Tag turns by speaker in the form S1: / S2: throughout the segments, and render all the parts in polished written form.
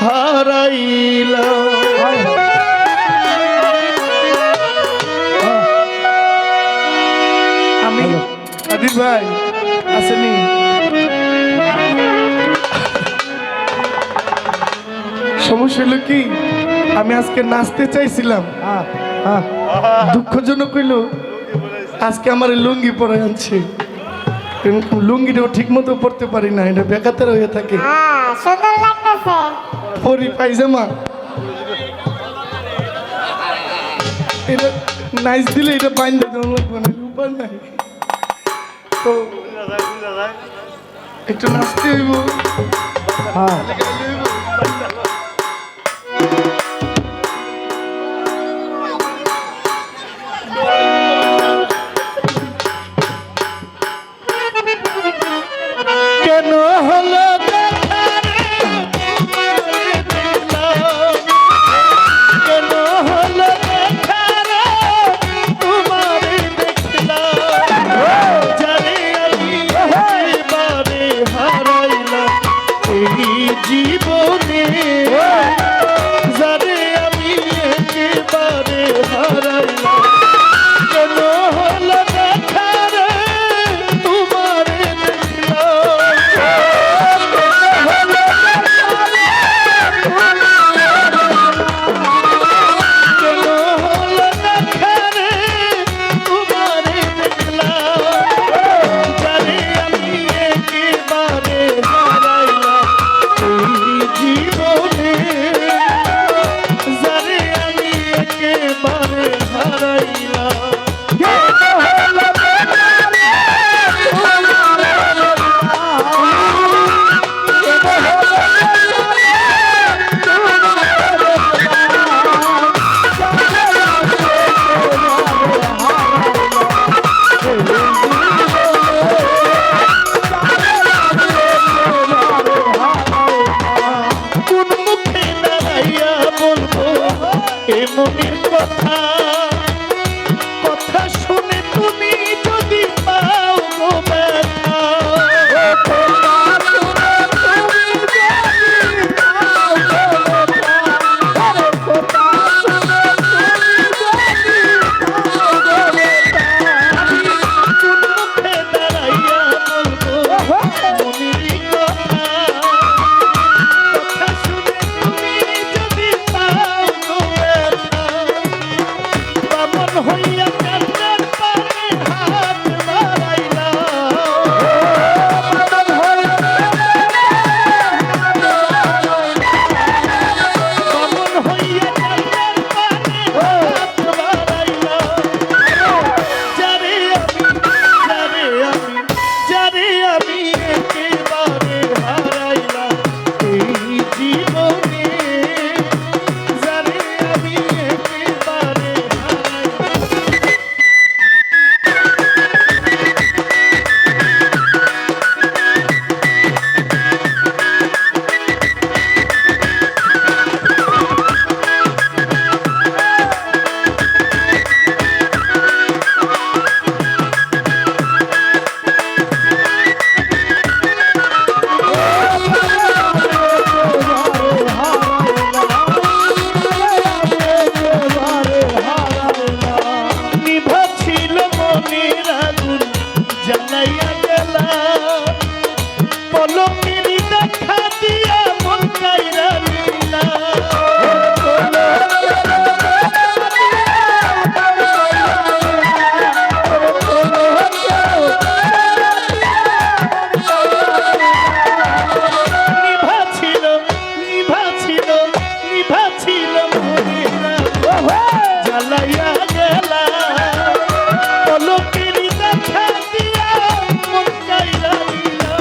S1: হারাইলা। আমি আদিল ভাই আসেনি, সমস্যা হলো কি আমি আজকে নাচতে চাইছিলাম, দুঃখজনক হইল আজকে আমার লুঙ্গি পরে আনছে, লুঙ্গিটাও ঠিক মতো পরতে পারি না, এটা বেকাতের হয়ে থাকে।
S2: সুন্দর লাগতেছে
S1: পরি পাইজামা এটা নাইস দিলে এটা বাইন্দা দেওয়া লাগবে না, উপায় নাই, তো একটু নাচতে হইব। কেন হলো জীবনে যারে আমি একেবারে হারাইলাম, কেন হলো দেখা রে তোমারে দেখলাম, কেন হলো দেখা রে তোমারে দেখলাম, যারে আমি একেবারে হারাইলাম জীবনে, যারে আমি একেবারে হারাইলাম। মনের কথা কথা শুনে তুমি যদি পাও গো ব্যথা, মুখে দাঁড়াইয়া বলবো মনের কথা, কথা শুনে তুমি যদি পাও গো ব্যথা, বামন হইয়া কান্নার পারে হাত বাড়াইলা, বামন হইয়া কান্নার পারে হাত বাড়াইলা, যারে আমি একেবারে হারাইলাম এই জীবনে, যারে আমি একেবারে হারাইলাম। নিভা ছিল মনের আগুন জ্বালাইয়া গেলা, পলকের দেখা দিয়া মন কাইরা নিলা, নিভা ছিল মনের আগুন জ্বালাইয়া গেলা, পলকের দেখা দিয়া মন কাইরা নিলা,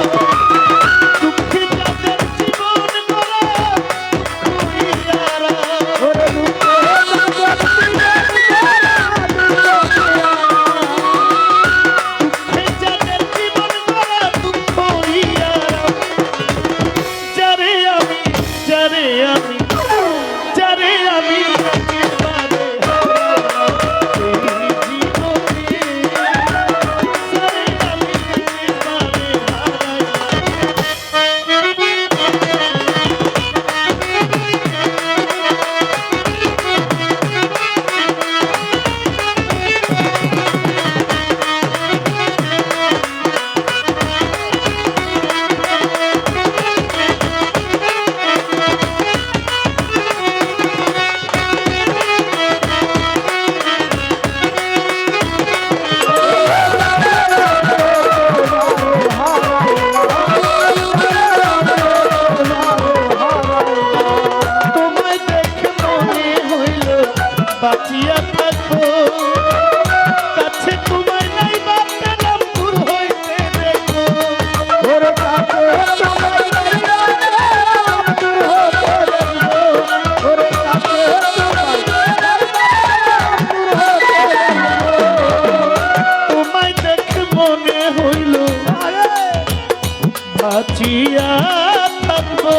S3: তোমায় দেখে মনে হইল বাঁচিয়া থাকবো